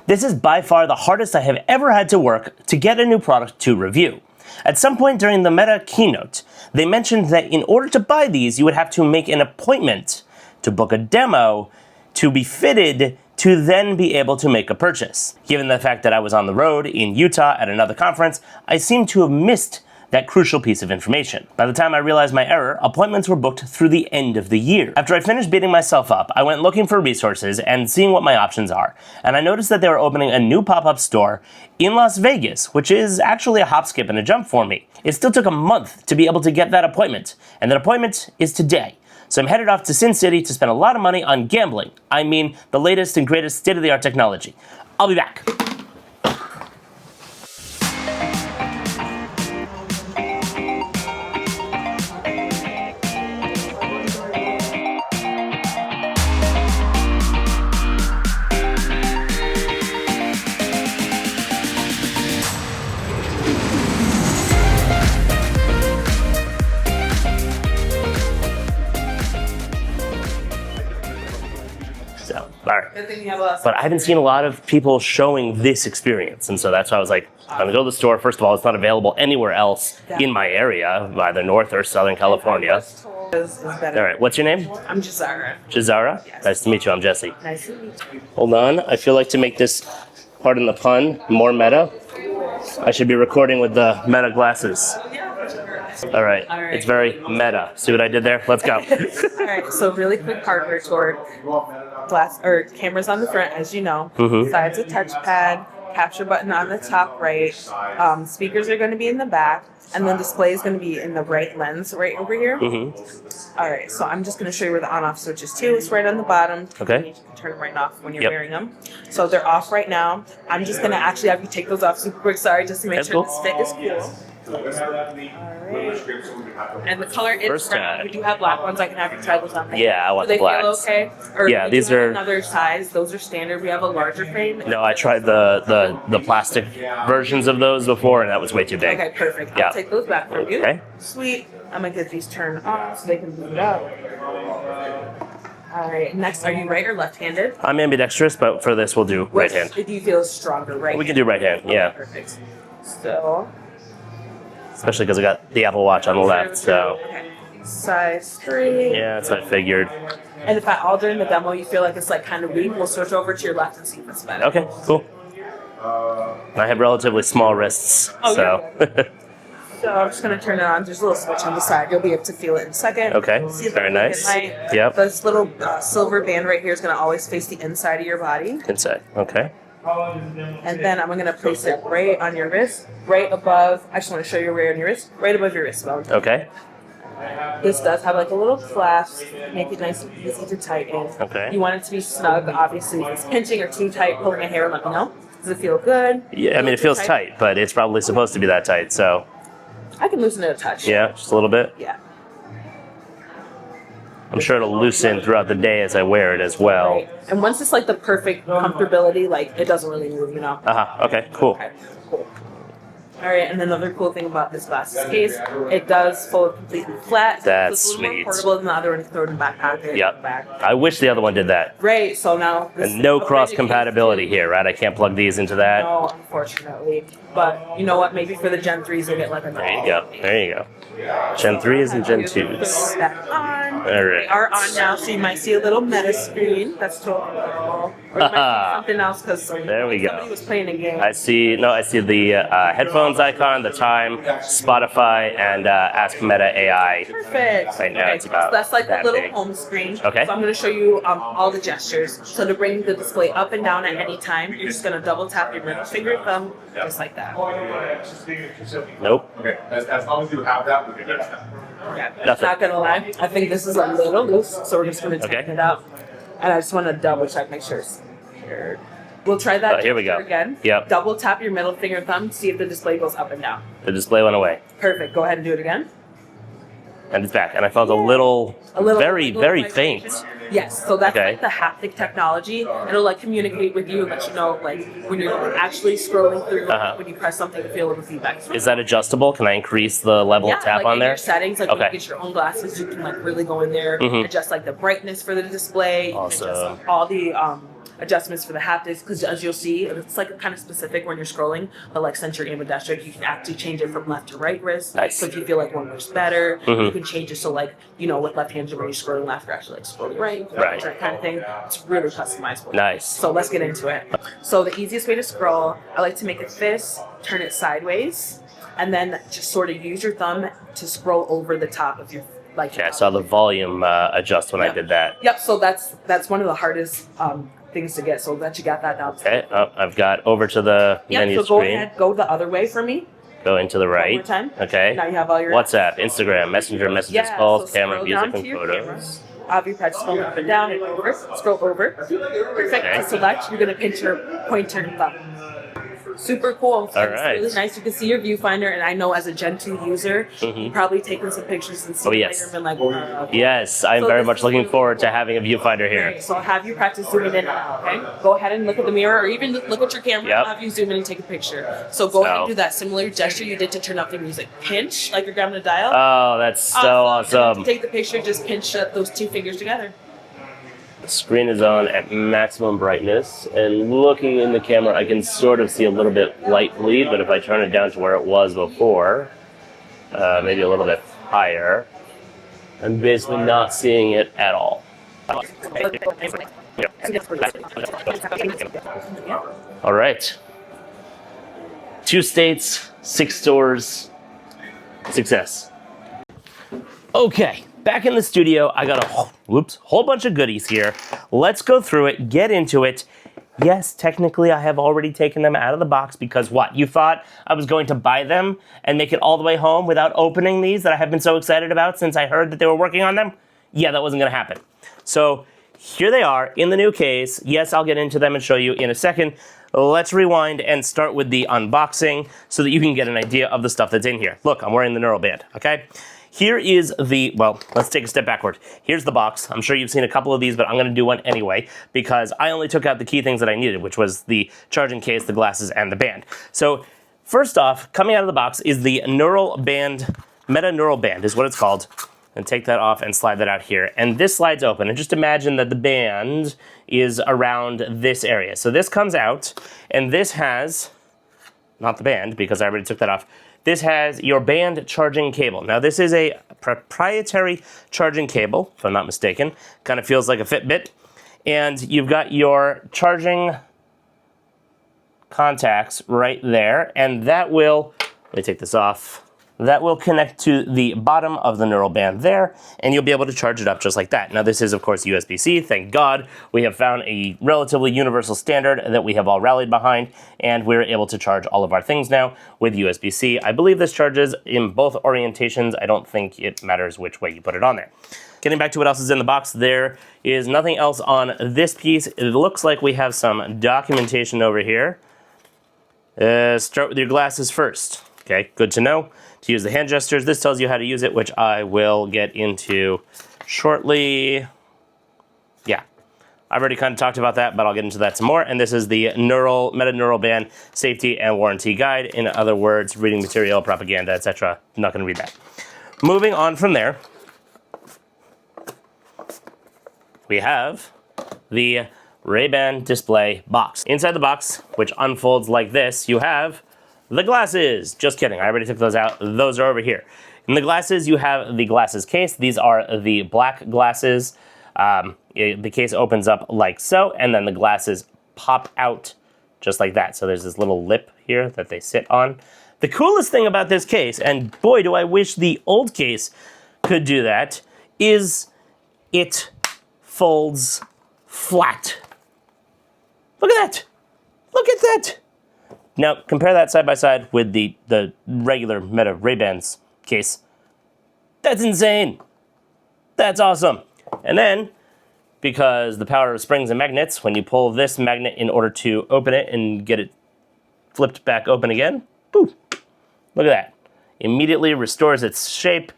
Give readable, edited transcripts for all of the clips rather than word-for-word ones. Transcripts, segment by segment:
This is by far the hardest I have ever had to work to get a new product to review. At some point during the Meta keynote, they mentioned that in order to buy these, you would have to make an appointment to book a demo to be fitted to then be able to make a purchase. Given the fact that I was on the road in Utah at another conference, I seem to have missed that crucial piece of information. By the time I realized my error, appointments were booked through the end of the year. After I finished beating myself up, I went looking for resources and seeing what my options are. And I noticed that they were opening a new pop-up store in Las Vegas, which is actually a hop, skip, and a jump for me. It still took a month to be able to get that appointment, and that appointment is today. So I'm headed off to Sin City to spend a lot of money on gambling. I mean, the latest and greatest state-of-the-art technology. I'll be back. All right. But I haven't seen a lot of people showing this experience, and so that's why I was like, I'm gonna go to the store. First of all, it's not available anywhere else in my area, either North or Southern California. All right, what's your name? I'm Jazara. Jazara? Yes. Nice to meet you, I'm Jesse. Nice to meet you. Hold on, I feel like to make this, pardon the pun, more meta, I should be recording with the meta glasses. All right, it's very meta. See what I did there? Let's go. All right, so really quick hardware tour. Glass or cameras on the front, as you know. Sides a touchpad, capture button on the top right. Speakers are going to be in the back, and then display is going to be in the right lens right over here. All right, so I'm just going to show you where the on-off switch is too. It's right on the bottom. Okay. You can turn them right off when you're wearing them. So they're off right now. I'm just going to actually have you take those off super quick. Sorry, just to make sure this fit is cool. Alright. And the color is brown. We do have black ones. I can have you try those on there. Yeah, I want the blacks. Do they feel okay? Or yeah, these are another size. Those are standard. We have a larger frame. No, I tried the plastic versions of those before, and that was way too big. Okay, perfect. I'll take those back from you. Okay. Sweet. I'm gonna get these turned on so they can boot up. All right. Next, are you right or left-handed? I'm ambidextrous, but for this, we'll do right hand. Do you feel stronger, right? We can do right hand. Yeah. Perfect. So. Especially because I got the Apple Watch on the left, so. Okay. Size 3. Yeah, that's what I figured. And if at all during the demo you feel like it's like kind of weak, we'll switch over to your left and see if it's better. Okay, cool. I have relatively small wrists, so. So I'm just going to turn it on. There's a little switch on the side. You'll be able to feel it in a second. Okay, very nice. Yep. This little silver band right here is going to always face the inside of your body. Inside, okay. And then I'm going to place it right on your wrist, right above. I just want to show you where on your wrist, right above your wrist bone. Okay. This does have like a little clasp, make it nice and easy to tighten. Okay. You want it to be snug, obviously. If it's pinching or too tight, pulling a hair, let me know. Does it feel good? Yeah, I mean, it feels tight, but it's probably supposed to be that tight, so. I can loosen it a touch. Yeah, just a little bit? Yeah. I'm sure it'll loosen throughout the day as I wear it as well. Right. And once it's like the perfect comfortability, like it doesn't really move, you know? Okay, cool. Okay, cool. All right, and another cool thing about this glasses case, it does fold completely flat. That's so it's a little sweet. more portable than the other one. You can throw it in the back pocket. Yep. Back. I wish the other one did that. Right, so now... And no cross-compatibility here, right? I can't plug these into that. No, unfortunately. But you know what? Maybe for the Gen 3s, you'll get like a... There you go. There you go. Gen 3s and Gen 2s. Back on. All right. They are on now, so you might see a little meta screen. That's totally normal. Or you might see something else because there we go. Somebody was playing a game. I see the headphones icon, the time, Spotify, and Ask Meta AI. Perfect. Right now it's about so that's like the little big. home screen. Okay. So I'm going to show you all the gestures. So to bring the display up and down at any time, you're just going to double tap your middle finger, thumb, just like that. Nope. Okay, as long as you have that, we can do that. Yeah, Nothing. not gonna lie, I think this is a little loose, so we're just gonna tighten it out. And I just want to double check, make sure it's here. We'll try that Here we go. again. Yep. Double tap your middle finger, thumb, see if the display goes up and down. The display went away. Perfect. Go ahead and do it again. And it's back. And I felt a little very faint. Yes, so that's Okay. like the haptic technology. It'll like communicate with you and let you know like when you're actually scrolling through, when you press something to feel a little feedback. Is that adjustable? Can I increase the level of tap like on in there? your settings, like when Okay. you get your own glasses, you can like really go in there, adjust like the brightness for the display, Awesome. adjust all the adjustments for the haptics, because as you'll see, it's like kind of specific when you're scrolling, but like since you're ambidextrous, you can actually change it from left to right wrist. Nice. So if you feel like one works better, you can change it so like, you know, with left-handed when you're scrolling left, you're actually like scrolling right, that kind of thing. It's really customizable. Nice. So let's get into it. So the easiest way to scroll, I like to make it this, turn it sideways, and then just sort of use your thumb to scroll over the top of your like. Okay, I saw the volume adjust when I did that. Yep. So that's one of the hardest things to get. So that you got that down. Okay, I've got over to the menu so go screen. ahead, go the other way for me. Go into the right. One more time. Okay. Now you have all your WhatsApp, Instagram, Messenger, messages, calls, so camera, scroll music, down to and your photos. camera. Have your practice scroll up and down and over. Scroll over. Perfect. Okay. To select, you're gonna pinch your pointer and thumb. Super cool. It's right. really nice. You can see your viewfinder, and I know as a Gen 2 user, you've probably taken some pictures and seen yes. later and been like, Yes, I'm So very this much is looking really forward to cool. having a viewfinder here. Okay, so I'll have you practice zooming in now, okay? Go ahead and look at the mirror or even look at your camera Yep. and have you zoom in and take a picture. So go ahead and do that similar gesture you did to turn up the music. Pinch, like you're grabbing a dial. Oh, that's so And then awesome. to take the picture, just pinch those two fingers together. The screen is on at maximum brightness, and looking in the camera, I can sort of see a little bit light bleed, but if I turn it down to where it was before, maybe a little bit higher, I'm basically not seeing it at all. All right. 2 states, 6 stores, success. Okay, back in the studio, I got a whole bunch of goodies here. Let's go through it, get into it. Yes, technically I have already taken them out of the box because what? You thought I was going to buy them and make it all the way home without opening these that I have been so excited about since I heard that they were working on them? Yeah, that wasn't gonna happen. So here they are in the new case. Yes, I'll get into them and show you in a second. Let's rewind and start with the unboxing so that you can get an idea of the stuff that's in here. Look, I'm wearing the neural band, okay? Here is the, well, let's take a step backward. Here's the box. I'm sure you've seen a couple of these, but I'm gonna do one anyway because I only took out the key things that I needed, which was the charging case, the glasses, and the band. So first off, coming out of the box is the neural band, meta neural band is what it's called. And take that off and slide that out here. And this slides open. And just imagine that the band is around this area. So this comes out, and this has, not the band, because I already took that off, this has your band charging cable. Now this is a proprietary charging cable, if I'm not mistaken. Kind of feels like a Fitbit. And you've got your charging contacts right there. And that will, let me take this off. That will connect to the bottom of the neural band there, and you'll be able to charge it up just like that. Now this is of course USB-C, thank God. We have found a relatively universal standard that we have all rallied behind, and we're able to charge all of our things now with USB-C. I believe this charges in both orientations. I don't think it matters which way you put it on there. Getting back to what else is in the box, there is nothing else on this piece. It looks like we have some documentation over here. Start with your glasses first. Okay, good to know. To use the hand gestures, this tells you how to use it, which I will get into shortly. Yeah, I've already kind of talked about that, but I'll get into that some more. And this is the meta neural band safety and warranty guide. In other words, reading material, propaganda, etc. I'm not going to read that. Moving on from there, we have the Ray-Ban display box. Inside the box, which unfolds like this, you have the glasses. Just kidding, I already took those out. Those are over here. In the glasses, you have the glasses case. These are the black glasses. The case opens up like so, and then the glasses pop out just like that. So there's this little lip here that they sit on. The coolest thing about this case, and boy, do I wish the old case could do that, is it folds flat. Look at that. Look at that. Now, compare that side by side with the regular Meta Ray-Bans case. That's insane. That's awesome. And then, because the power of springs and magnets, when you pull this magnet in order to open it and get it flipped back open again, boom, look at that. Immediately restores its shape,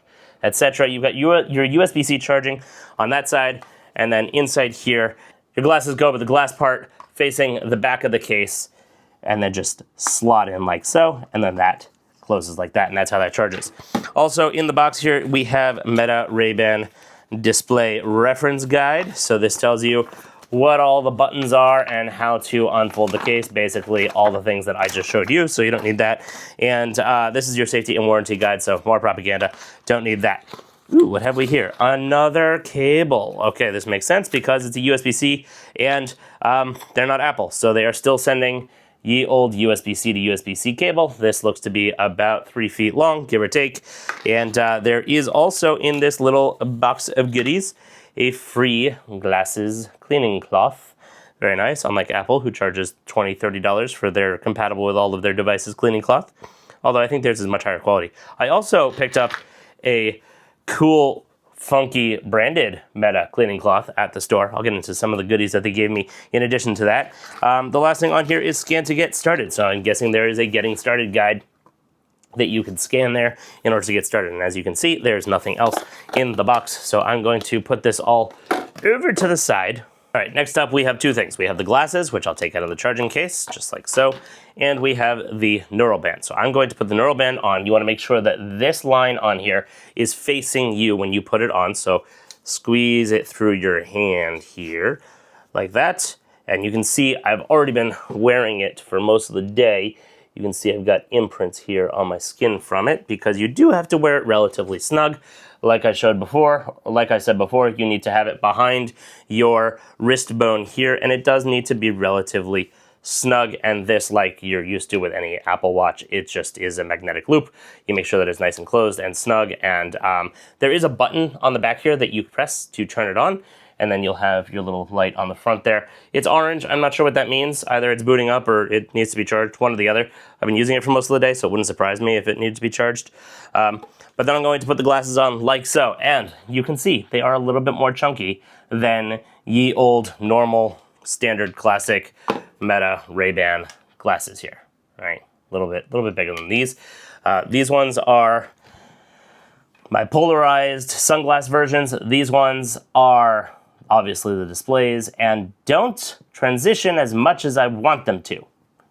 etc. You've got your USB-C charging on that side, and then inside here, your glasses go with the glass part facing the back of the case, and then just slot in like so, and then that closes like that, and that's how that charges. Also in the box here, we have Meta Ray-Ban display reference guide. So this tells you what all the buttons are and how to unfold the case. Basically, all the things that I just showed you, so you don't need that. And this is your safety and warranty guide, so more propaganda. Don't need that. Ooh, what have we here? Another cable. Okay, this makes sense because it's a USB-C, and they're not Apple, so they are still sending ye old USB-C to USB-C cable. This looks to be about 3 feet long, give or take. And there is also in this little box of goodies a free glasses cleaning cloth. Very nice, unlike Apple, who charges $20, $30 for their compatible with all of their devices cleaning cloth. Although I think theirs is much higher quality. I also picked up a cool, funky, branded Meta cleaning cloth at the store. I'll get into some of the goodies that they gave me in addition to that. The last thing on here is scan to get started. So I'm guessing there is a getting started guide that you can scan there in order to get started. And as you can see, there's nothing else in the box. So I'm going to put this all over to the side. All right, next up we have two things. We have the glasses, which I'll take out of the charging case, just like so. And we have the neural band. So I'm going to put the neural band on. You want to make sure that this line on here is facing you when you put it on. So squeeze it through your hand here, like that. And you can see I've already been wearing it for most of the day. You can see I've got imprints here on my skin from it because you do have to wear it relatively snug. Like I said before, you need to have it behind your wrist bone here, and it does need to be relatively snug. And this, like you're used to with any Apple Watch, it just is a magnetic loop. You make sure that it's nice and closed and snug. And there is a button on the back here that you press to turn it on, and then you'll have your little light on the front there. It's orange. I'm not sure what that means. Either it's booting up or it needs to be charged, one or the other. I've been using it for most of the day, so it wouldn't surprise me if it needed to be charged. But then I'm going to put the glasses on like so, and you can see they are a little bit more chunky than ye old, normal, standard, classic Meta Ray-Ban glasses here, right? A little bit bigger than these. These ones are my polarized sunglass versions. These ones are obviously the displays and don't transition as much as I want them to.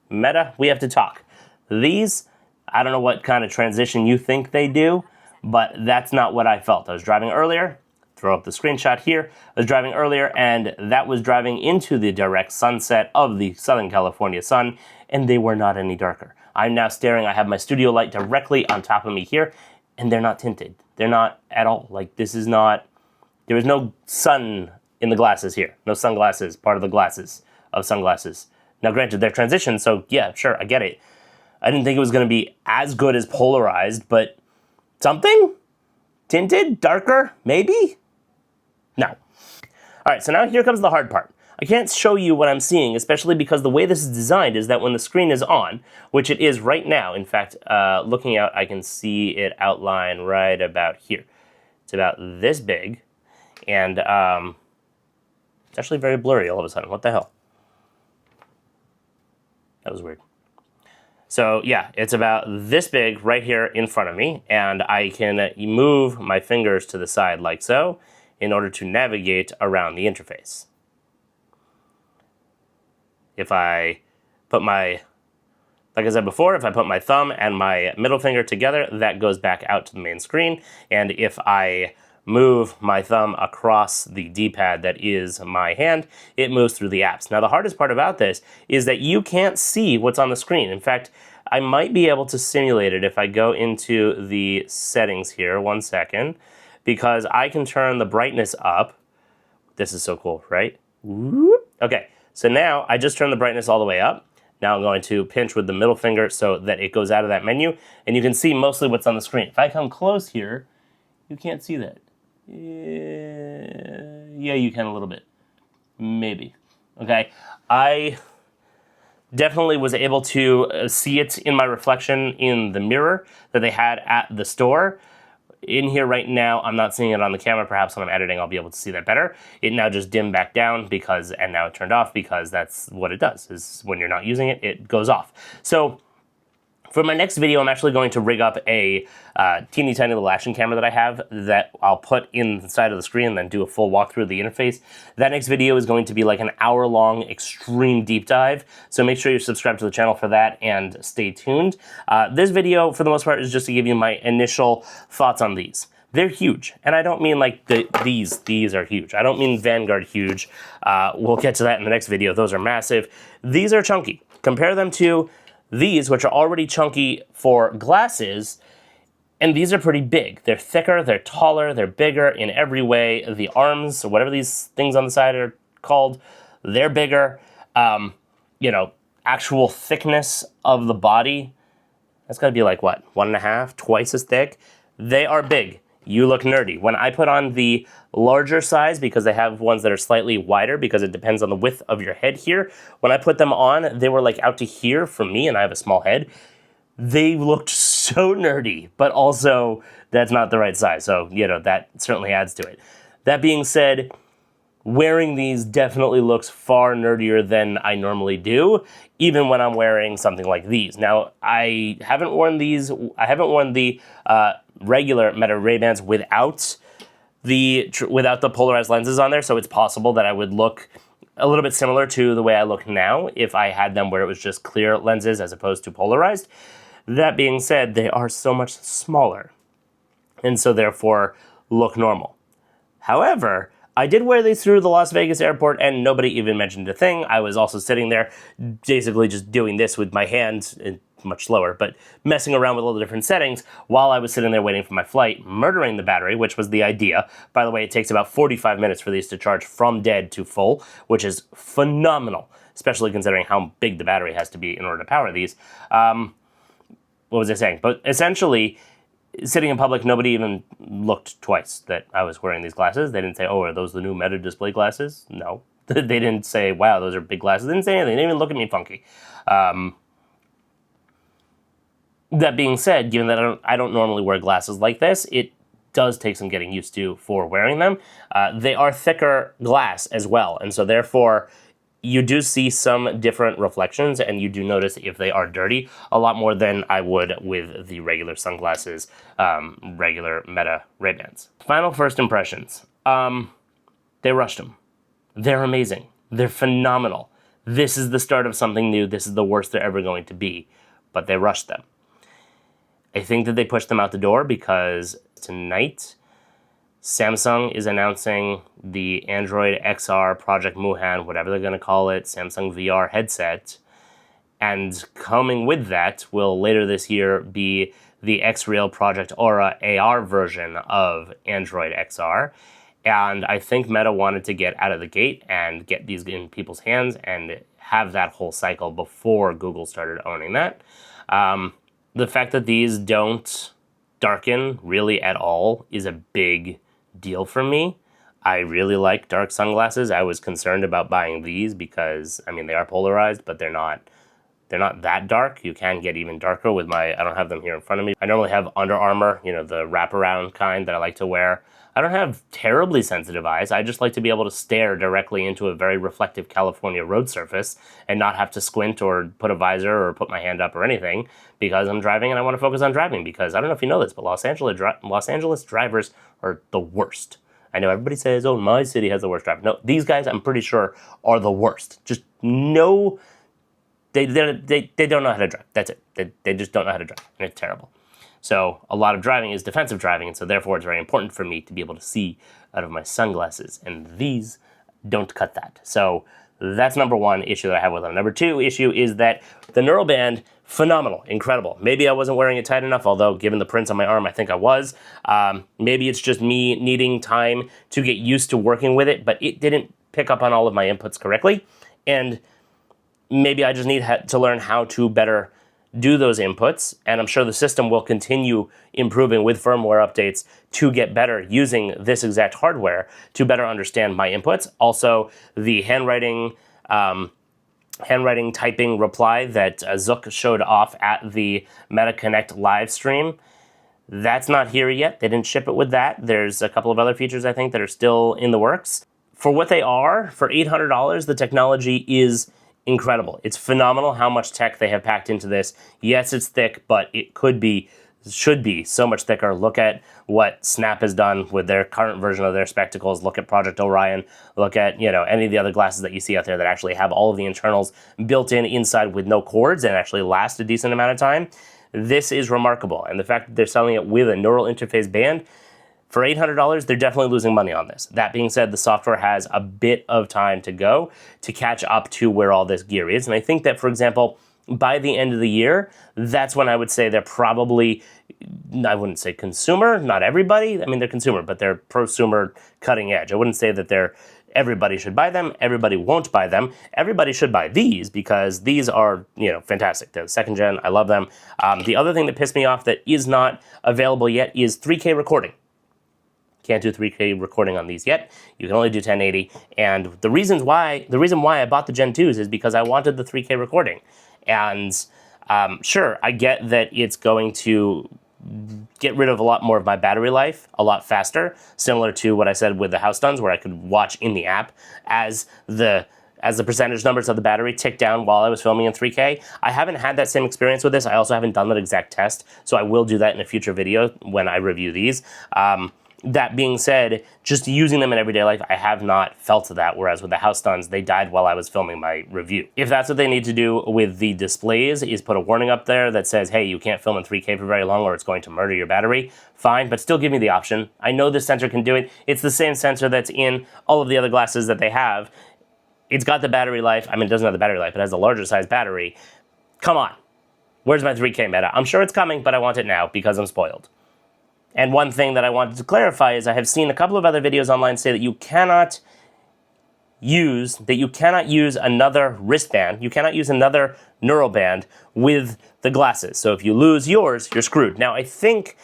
Meta, we have to talk. These, I don't know what kind of transition you think they do, but that's not what I felt. I was driving earlier, throw up the screenshot here. I was driving earlier, and that was driving into the direct sunset of the Southern California sun, and they were not any darker. I'm now staring, I have my studio light directly on top of me here, and they're not tinted. They're not at all. Like, this is not, there is no sun in the glasses here. No sunglasses, part of the glasses of sunglasses. Now, granted, they're transitioned, so yeah, sure, I get it. I didn't think it was going to be as good as polarized, but something? Tinted? Darker? Maybe? No. All right, so now here comes the hard part. I can't show you what I'm seeing, especially because the way this is designed is that when the screen is on, which it is right now, in fact, looking out, I can see it outline right about here. It's about this big, and it's actually very blurry all of a sudden. What the hell? That was weird. So yeah, it's about this big right here in front of me, and I can move my fingers to the side like so in order to navigate around the interface. If I put my, like I said before, if I put my thumb and my middle finger together, that goes back out to the main screen, and if I move my thumb across the D-pad that is my hand, it moves through the apps. Now, the hardest part about this is that you can't see what's on the screen. In fact, I might be able to simulate it if I go into the settings here, 1 second, because I can turn the brightness up. This is so cool, right? Whoop. Okay, so now I just turn the brightness all the way up. Now I'm going to pinch with the middle finger so that it goes out of that menu, and you can see mostly what's on the screen. If I come close here, you can't see that. Yeah, you can a little bit. Maybe. Okay. I definitely was able to see it in my reflection in the mirror that they had at the store. In here right now, I'm not seeing it on the camera. Perhaps when I'm editing, I'll be able to see that better. It now just dimmed back down because, and now it turned off because that's what it does, is when you're not using it, it goes off. So for my next video, I'm actually going to rig up a teeny tiny little action camera that I have that I'll put inside of the screen and then do a full walkthrough of the interface. That next video is going to be like an hour-long extreme deep dive, so make sure you're subscribed to the channel for that and stay tuned. This video, for the most part, is just to give you my initial thoughts on these. they're huge. And I don't mean like these are huge. I don't mean Vanguard huge. We'll get to that in the next video. Those are massive. These are chunky. Compare them to these, which are already chunky for glasses, and these are pretty big. They're thicker, they're taller, they're bigger in every way. The arms, or whatever these things on the side are called, they're bigger. You know, actual thickness of the body, that's gotta be like what, 1.5, twice as thick? They are big. You look nerdy. When I put on the larger size, because they have ones that are slightly wider because it depends on the width of your head here, when I put them on, they were like out to here for me, and I have a small head. They looked so nerdy, but also that's not the right size. So, you know, that certainly adds to it. That being said, wearing these definitely looks far nerdier than I normally do, even when I'm wearing something like these. Now, I haven't worn these. I haven't worn the regular Meta Ray-Bans without the polarized lenses on there, so it's possible that I would look a little bit similar to the way I look now if I had them where it was just clear lenses as opposed to polarized. That being said, they are so much smaller, and so therefore look normal. However, I did wear these through the Las Vegas airport and nobody even mentioned a thing. I was also sitting there basically just doing this with my hands, much slower, but messing around with all the different settings while I was sitting there waiting for my flight, murdering the battery, which was the idea. By the way, it takes about 45 minutes for these to charge from dead to full, which is phenomenal, especially considering how big the battery has to be in order to power these. What was I saying? But essentially, sitting in public, nobody even looked twice that I was wearing these glasses. They didn't say, oh, are those the new Meta display glasses? No. They didn't say, wow, those are big glasses. They didn't say anything. They didn't even look at me funky. That being said, given that I don't normally wear glasses like this, it does take some getting used to for wearing them. They are thicker glass as well, and so therefore you do see some different reflections, and you do notice if they are dirty a lot more than I would with the regular sunglasses, regular Meta Ray-Bans. Final first impressions. They rushed them. They're amazing. They're phenomenal. This is the start of something new. This is the worst they're ever going to be, but they rushed them. I think that they pushed them out the door because tonight Samsung is announcing the Android XR Project Muhan, whatever they're going to call it, Samsung VR headset. And coming with that will later this year be the X-Real Project Aura AR version of Android XR. And I think Meta wanted to get out of the gate and get these in people's hands and have that whole cycle before Google started owning that. The fact that these don't darken really at all is a big deal for me. I really like dark sunglasses. I was concerned about buying these because, I mean, they are polarized, but they're not that dark. You can get even darker with I don't have them here in front of me. I normally have Under Armour, you know, the wraparound kind that I like to wear. I don't have terribly sensitive eyes. I just like to be able to stare directly into a very reflective California road surface and not have to squint or put a visor or put my hand up or anything because I'm driving and I want to focus on driving because I don't know if you know this, but Los Angeles drivers are the worst. I know everybody says, oh, my city has the worst driver. No, these guys, I'm pretty sure, are the worst. Just no, they don't know how to drive. That's it. They just don't know how to drive, and it's terrible. So a lot of driving is defensive driving, and so therefore it's very important for me to be able to see out of my sunglasses, and these don't cut that. So that's number one issue that I have with them. Number two issue is that the neural band, phenomenal, incredible. Maybe I wasn't wearing it tight enough, although given the prints on my arm, I think I was. Maybe it's just me needing time to get used to working with it, but it didn't pick up on all of my inputs correctly, and maybe I just need to learn how to better do those inputs, and I'm sure the system will continue improving with firmware updates to get better using this exact hardware to better understand my inputs. Also, the handwriting typing reply that Zook showed off at the MetaConnect live stream, that's not here yet. They didn't ship it with that. There's a couple of other features, I think, that are still in the works. For what they are, for $800, the technology is incredible. It's phenomenal how much tech they have packed into this. Yes, it's thick, but it should be so much thicker. Look at what Snap has done with their current version of their spectacles. Look at Project Orion. Look at, you know, any of the other glasses that you see out there that actually have all of the internals built in inside with no cords and actually last a decent amount of time. This is remarkable. And the fact that they're selling it with a neural interface band, For $800, they're definitely losing money on this. That being said, the software has a bit of time to go to catch up to where all this gear is. And I think that, for example, by the end of the year, that's when I would say they're probably, I wouldn't say consumer, not everybody. I mean, they're consumer, but they're prosumer cutting edge. I wouldn't say that everybody should buy them. Everybody won't buy them. Everybody should buy these because these are, fantastic. They're the second gen. I love them. The other thing that pissed me off that is not available yet is 3K recording. Can't do 3K recording on these yet. You can only do 1080. And the reason why I bought the Gen 2s is because I wanted the 3K recording. And sure, I get that it's going to get rid of a lot more of my battery life a lot faster, similar to what I said with the house stuns, where I could watch in the app as the percentage numbers of the battery tick down while I was filming in 3K. I haven't had that same experience with this. I also haven't done that exact test, so I will do that in a future video when I review these. That being said, just using them in everyday life, I have not felt that, whereas with the house stuns, they died while I was filming my review. If that's what they need to do with the displays, is put a warning up there that says, hey, you can't film in 3K for very long or it's going to murder your battery, fine, but still give me the option. I know this sensor can do it. It's the same sensor that's in all of the other glasses that they have. It's got the battery life. I mean, it doesn't have the battery life. It has a larger size battery. Come on. Where's my 3K Meta? I'm sure it's coming, but I want it now because I'm spoiled. And one thing that I wanted to clarify is I have seen a couple of other videos online say that you cannot use another wristband, you cannot use another neural band with the glasses. So if you lose yours, you're screwed. Now, I think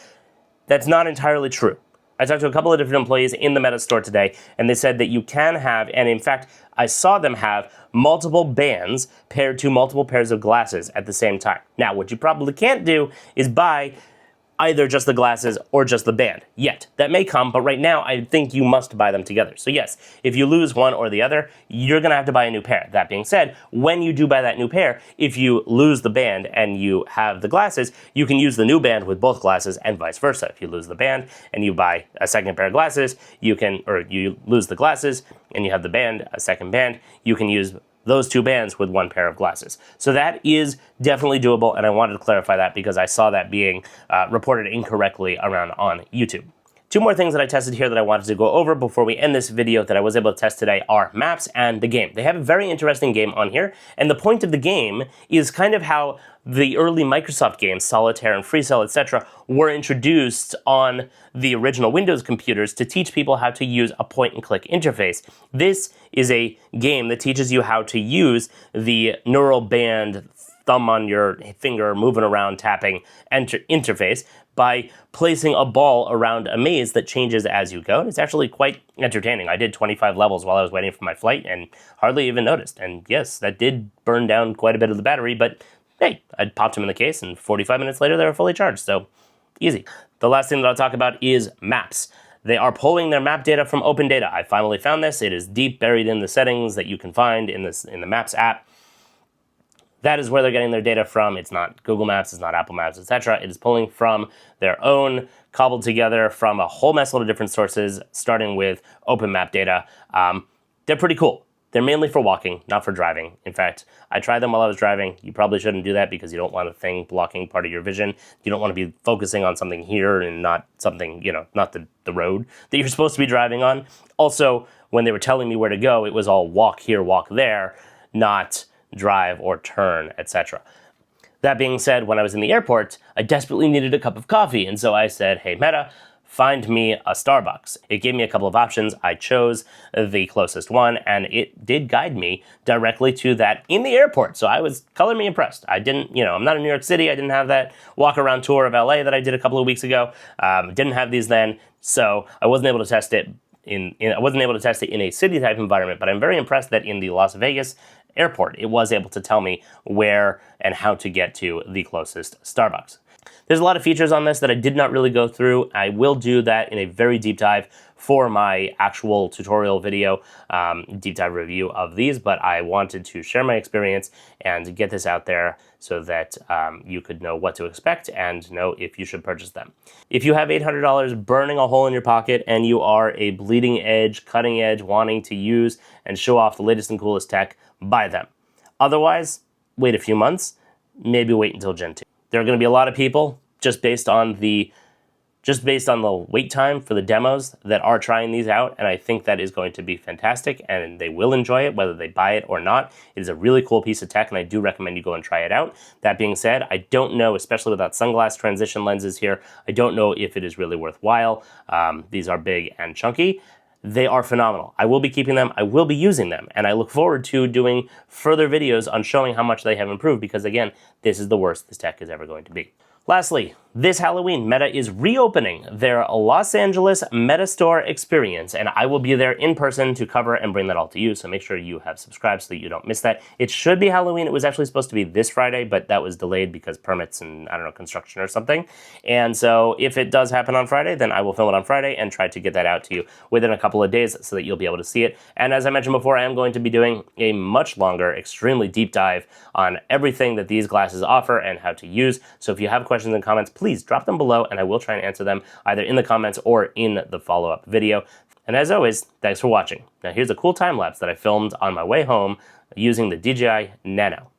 that's not entirely true. I talked to a couple of different employees in the Meta store today, and they said that you can have, and in fact, I saw them have multiple bands paired to multiple pairs of glasses at the same time. Now, what you probably can't do is buy either just the glasses or just the band yet. That may come, but right now I think you must buy them together. So yes, if you lose one or the other, you're gonna have to buy a new pair. That being said, when you do buy that new pair, if you lose the band and you have the glasses, you can use the new band with both glasses and vice versa. If you lose the band and you buy a second pair of glasses, you lose the glasses and you have the band, a second band, you can use those two bands with one pair of glasses. So that is definitely doable, and I wanted to clarify that because I saw that being reported incorrectly around on YouTube. Two more things that I tested here that I wanted to go over before we end this video that I was able to test today are maps and the game. They have a very interesting game on here, and the point of the game is kind of how the early Microsoft games, Solitaire and Free Cell, etc., were introduced on the original Windows computers to teach people how to use a point-and-click interface. This is a game that teaches you how to use the neural band, thumb on your finger, moving around, tapping interface by placing a ball around a maze that changes as you go. And it's actually quite entertaining. I did 25 levels while I was waiting for my flight and hardly even noticed. And yes, that did burn down quite a bit of the battery, but hey, I popped them in the case and 45 minutes later they were fully charged, so easy. The last thing that I'll talk about is maps. They are pulling their map data from open data. I finally found this. It is deep buried in the settings that you can find in the Maps app. That is where they're getting their data from. It's not Google Maps, it's not Apple Maps, etc. It is pulling from their own, cobbled together from a whole mess load of different sources, starting with open map data. They're pretty cool. They're mainly for walking, not for driving. In fact, I tried them while I was driving. You probably shouldn't do that because you don't want a thing blocking part of your vision. You don't want to be focusing on something here and not something, not the road that you're supposed to be driving on. Also, when they were telling me where to go, it was all walk here, walk there, not drive or turn, etc. That being said, when I was in the airport, I desperately needed a cup of coffee, and so I said, hey Meta, find me a Starbucks. It gave me a couple of options. I chose the closest one, and it did guide me directly to that in the airport, so I was color me impressed. I didn't, I'm not in New York City, I didn't have that walk around tour of LA that I did a couple of weeks ago. Didn't have these then, so I wasn't able to test it in a city type environment, but I'm very impressed that in the Las Vegas airport, it was able to tell me where and how to get to the closest Starbucks. There's a lot of features on this that I did not really go through. I will do that in a very deep dive for my actual tutorial video, deep dive review of these, but I wanted to share my experience and get this out there so that you could know what to expect and know if you should purchase them. If you have $800 burning a hole in your pocket and you are a bleeding edge, cutting edge, wanting to use and show off the latest and coolest tech, buy them. Otherwise, wait a few months, maybe wait until Gen 2. There are going to be a lot of people, just based on the just based on the wait time for the demos that are trying these out, and I think that is going to be fantastic, and they will enjoy it whether they buy it or not. It is a really cool piece of tech, and I do recommend you go and try it out. That being said, I don't know, especially without sunglass transition lenses here, I don't know if it is really worthwhile. These are big and chunky. They are phenomenal. I will be keeping them, I will be using them, and I look forward to doing further videos on showing how much they have improved, because again, this is the worst this tech is ever going to be. Lastly, this Halloween, Meta is reopening their Los Angeles Meta Store experience, and I will be there in person to cover and bring that all to you, so make sure you have subscribed so that you don't miss that. It should be Halloween. It was actually supposed to be this Friday, but that was delayed because permits and, I don't know, construction or something. And so if it does happen on Friday, then I will film it on Friday and try to get that out to you within a couple of days so that you'll be able to see it. And as I mentioned before, I am going to be doing a much longer, extremely deep dive on everything that these glasses offer and how to use. So if you have questions and comments, please drop them below and I will try and answer them either in the comments or in the follow-up video. And as always, thanks for watching. Now here's a cool time lapse that I filmed on my way home using the DJI Nano.